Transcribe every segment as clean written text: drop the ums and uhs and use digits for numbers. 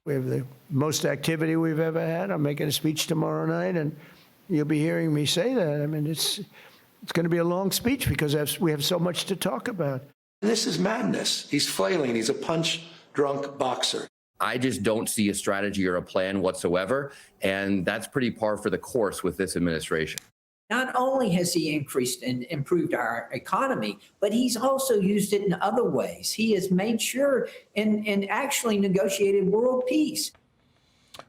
We have the most activity we've ever had. I'm making a speech tomorrow night, and you'll be hearing me say that. I mean, it's going to be a long speech because we have so much to talk about. This is madness. He's flailing. He's a punch-drunk boxer. I just don't see a strategy or a plan whatsoever, and that's pretty par for the course with this administration. Not only has he increased and improved our economy, but he's also used it in other ways. He has made sure and actually negotiated world peace.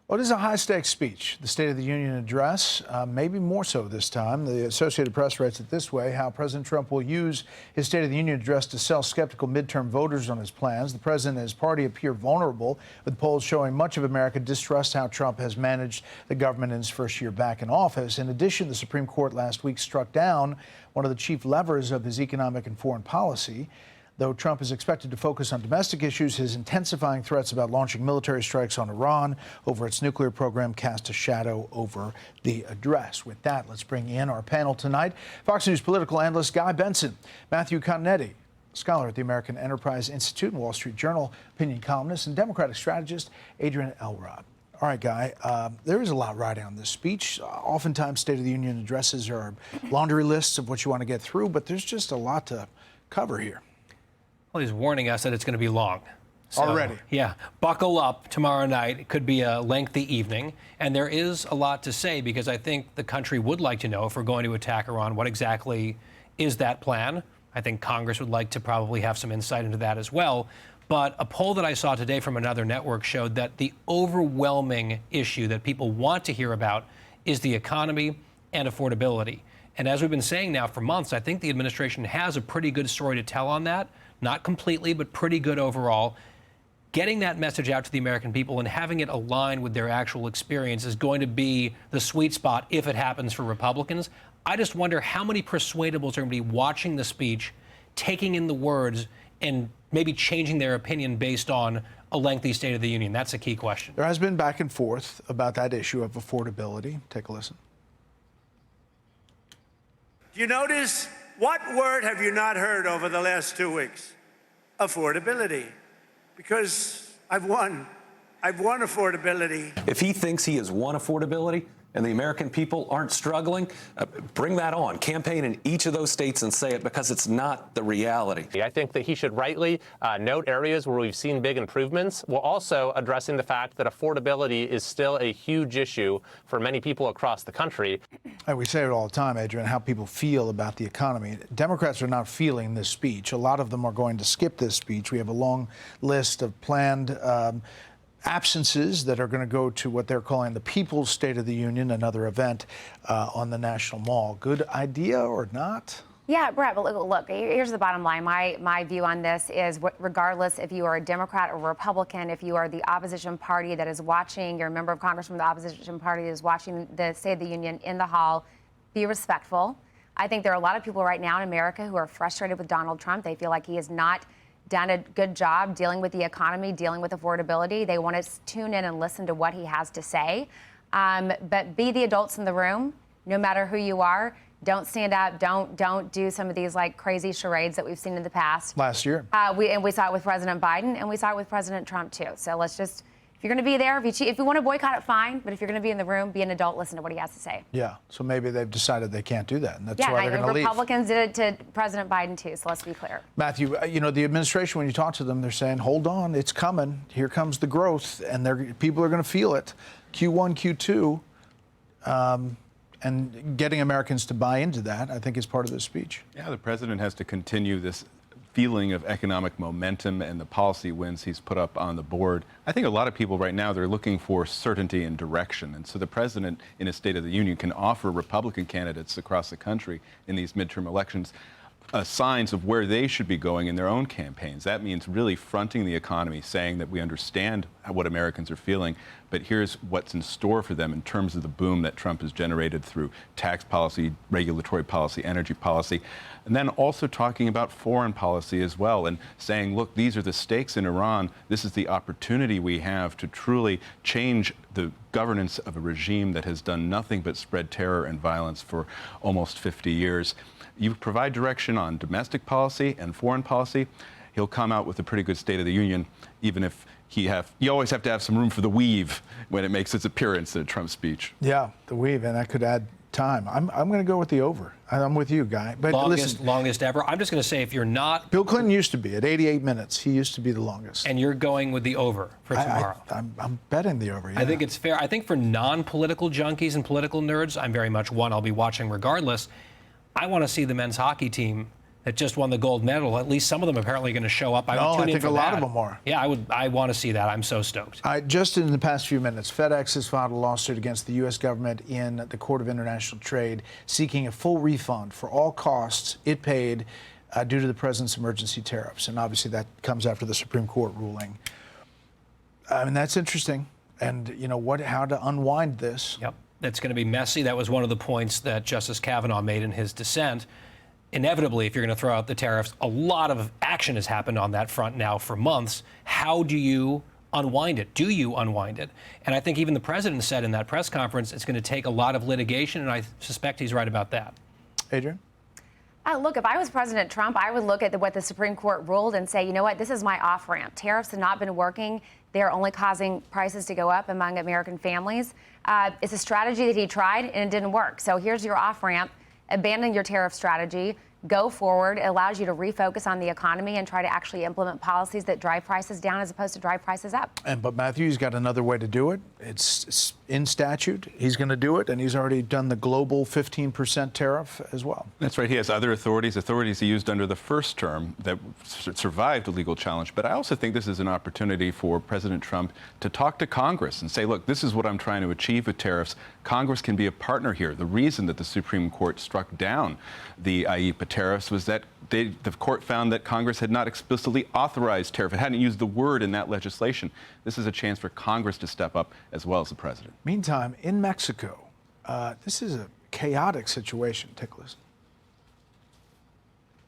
Well, it is a high-stakes speech, the State of the Union address, maybe more so this time. The Associated Press writes it this way: how President Trump will use his State of the Union address to sell skeptical midterm voters on his plans. The president and his party appear vulnerable, with polls showing much of America distrusts how Trump has managed the government in his first year back in office. In addition, the Supreme Court last week struck down one of the chief levers of his economic and foreign policy. Though Trump is expected to focus on domestic issues, his intensifying threats about launching military strikes on Iran over its nuclear program cast a shadow over the address. With that, let's bring in our panel tonight. Fox News political analyst Guy Benson, Matthew Continetti, scholar at the American Enterprise Institute and Wall Street Journal, opinion columnist, and Democratic strategist Adrian Elrod. All right, Guy, there is a lot riding on this speech. Oftentimes, State of the Union addresses are laundry lists of what you want to get through, but there's just a lot to cover here. Well, he's warning us that it's going to be long. So, already. Yeah. Buckle up tomorrow night. It could be a lengthy evening. And there is a lot to say because I think the country would like to know, if we're going to attack Iran, what exactly is that plan? I think Congress would like to probably have some insight into that as well. But a poll that I saw today from another network showed that the overwhelming issue that people want to hear about is the economy and affordability. And as we've been saying now for months, I think the administration has a pretty good story to tell on that. Not completely, but pretty good overall. Getting that message out to the American people and having it align with their actual experience is going to be the sweet spot if it happens for Republicans. I just wonder how many persuadables are going to be watching the speech, taking in the words, and maybe changing their opinion based on a lengthy State of the Union. That's a key question. There has been back and forth about that issue of affordability. Take a listen. Do you notice? What word have you not heard over the last 2 weeks? Affordability. Because I've won. I've won affordability. If he thinks he has won affordability and the American people aren't struggling, bring that on. Campaign in each of those states and say it, because it's not the reality. I think that he should rightly note areas where we've seen big improvements, while also addressing the fact that affordability is still a huge issue for many people across the country. We say it all the time, Adrian, how people feel about the economy. Democrats are not feeling this speech. A lot of them are going to skip this speech. We have a long list of planned absences that are going to go to what they're calling the People's State of the Union, another event on the National Mall. Good idea or not? Yeah, Brett, but look, here's the bottom line. My view on this is, regardless if you are a Democrat or Republican, if you are the opposition party that is watching, you're a member of Congress from the opposition party that is watching the State of the Union in the hall, be respectful. I think there are a lot of people right now in America who are frustrated with Donald Trump. They feel like he has not done a good job dealing with the economy, dealing with affordability. They want to tune in and listen to what he has to say. But be the adults in the room, no matter who you are. Don't stand up. Don't do some of these like crazy charades that we've seen in the past. Last year. We saw it with President Biden, and we saw it with President Trump too. So let's just, if you're going to be there, if you want to boycott it, fine. But if you're going to be in the room, be an adult, listen to what he has to say. Yeah. So maybe they've decided they can't do that, and that's why they're going to leave. Republicans did it to President Biden too. So let's be clear. Matthew, you know, the administration, when you talk to them, they're saying, hold on, it's coming. Here comes the growth, and people are going to feel it. Q1, Q2. And getting Americans to buy into that, I think, is part of this speech. Yeah, the president has to continue this feeling of economic momentum and the policy wins he's put up on the board. I think a lot of people right now, they're looking for certainty and direction. And so the president, in his State of the Union, can offer Republican candidates across the country in these midterm elections signs of where they should be going in their own campaigns. That means really fronting the economy, saying that we understand what Americans are feeling, but here's what's in store for them in terms of the boom that Trump has generated through tax policy, regulatory policy, energy policy, and then also talking about foreign policy as well and saying, look, these are the stakes in Iran. This is the opportunity we have to truly change the governance of a regime that has done nothing but spread terror and violence for almost 50 years. You provide direction on domestic policy and foreign policy, he'll come out with a pretty good State of the Union, even if you always have to have some room for the weave when it makes its appearance in a Trump speech. Yeah, the weave, and that could add time. I'm going to go with the over. I'm with you, Guy. But listen, longest ever. I'm just going to say, if you're not, Bill Clinton used to be at 88 minutes. He used to be the longest. and you're going with the over for tomorrow. I'm betting the over. Yeah. I think it's fair. I think for non-political junkies and political nerds, I'm very much one I'll be watching regardless. I want to see the men's hockey team that just won the gold medal. At least some of them apparently going to show up. I would tune in think for a lot that. of them are. Yeah, I want to see that. I'm so stoked. Just in the past few minutes, FedEx has filed a lawsuit against the U.S. government in the Court of International Trade, seeking a full refund for all costs it paid due to the president's emergency tariffs. And obviously that comes after the Supreme Court ruling. I mean, that's interesting. And, how to unwind this. Yep, that's going to be messy. That was one of the points that Justice Kavanaugh made in his dissent. Inevitably, if you're going to throw out the tariffs, a lot of action has happened on that front now for months. How do you unwind it? Do you unwind it? And I think even the president said in that press conference it's going to take a lot of litigation, and I suspect he's right about that. Adrian? Look, if I was President Trump, I would look at what the Supreme Court ruled and say, you know what, this is my off-ramp. Tariffs have not been working. They're only causing prices to go up among American families. It's a strategy that he tried, and it didn't work. So here's your off-ramp. Abandon your tariff strategy, go forward. It allows you to refocus on the economy and try to actually implement policies that drive prices down as opposed to drive prices up. But Matthew's got another way to do it. It's in statute. He's going to do it, and he's already done the global 15% tariff as well. That's right. He has other authorities he used under the first term that survived a legal challenge. But I also think this is an opportunity for President Trump to talk to Congress and say, look, this is what I'm trying to achieve with tariffs. Congress can be a partner here. The reason that the Supreme Court struck down the IEEPA tariffs was that the court found that Congress had not explicitly authorized tariff. It hadn't used the word in that legislation. This is a chance for Congress to step up as well as the president. Meantime, in Mexico, this is a chaotic situation. Take a listen.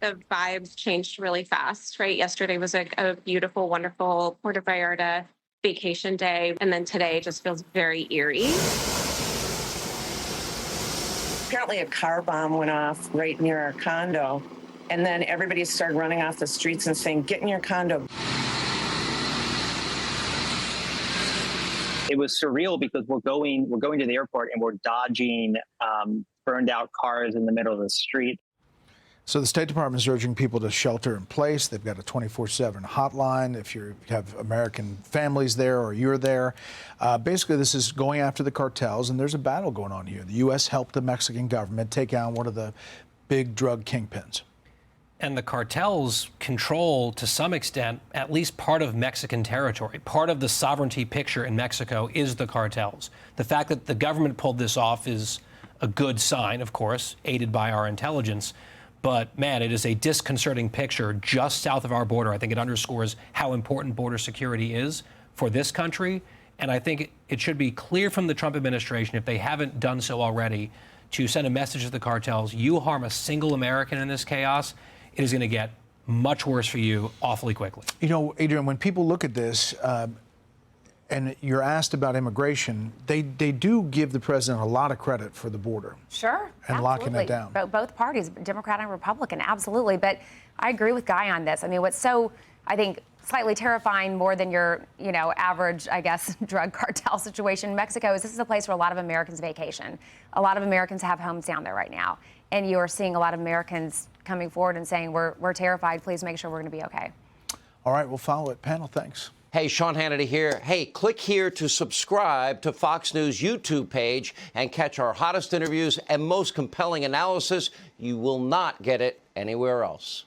The vibes changed really fast, right? Yesterday was a beautiful, wonderful Puerto Vallarta vacation day, and then today just feels very eerie. Apparently a car bomb went off right near our condo, and then everybody started running off the streets and saying, "Get in your condo." It was surreal because we're going to the airport and we're dodging burned out cars in the middle of the street. So the State Department is urging people to shelter in place. They've got a 24/7 hotline if you have American families there or you're there. Basically, this is going after the cartels, and there's a battle going on here. The U.S. helped the Mexican government take down one of the big drug kingpins. And the cartels control, to some extent, at least part of Mexican territory. Part of the sovereignty picture in Mexico is the cartels. The fact that the government pulled this off is a good sign, of course, aided by our intelligence. But, man, it is a disconcerting picture just south of our border. I think it underscores how important border security is for this country. And I think it should be clear from the Trump administration, if they haven't done so already, to send a message to the cartels: you harm a single American in this chaos, it is going to get much worse for you awfully quickly. You know, Adrian, when people look at this and you're asked about immigration, they do give the president a lot of credit for the border. Sure. And locking it down. Both parties, Democrat and Republican, absolutely. But I agree with Guy on this. I mean, what's so, I think, slightly terrifying more than your, average, I guess, drug cartel situation in Mexico is this is a place where a lot of Americans vacation. A lot of Americans have homes down there right now. And you are seeing a lot of Americans coming forward and saying, we're terrified. Please make sure we're going to be okay. All right, we'll follow it. Panel, thanks. Hey, Sean Hannity here. Hey, click here to subscribe to Fox News YouTube page and catch our hottest interviews and most compelling analysis. You will not get it anywhere else.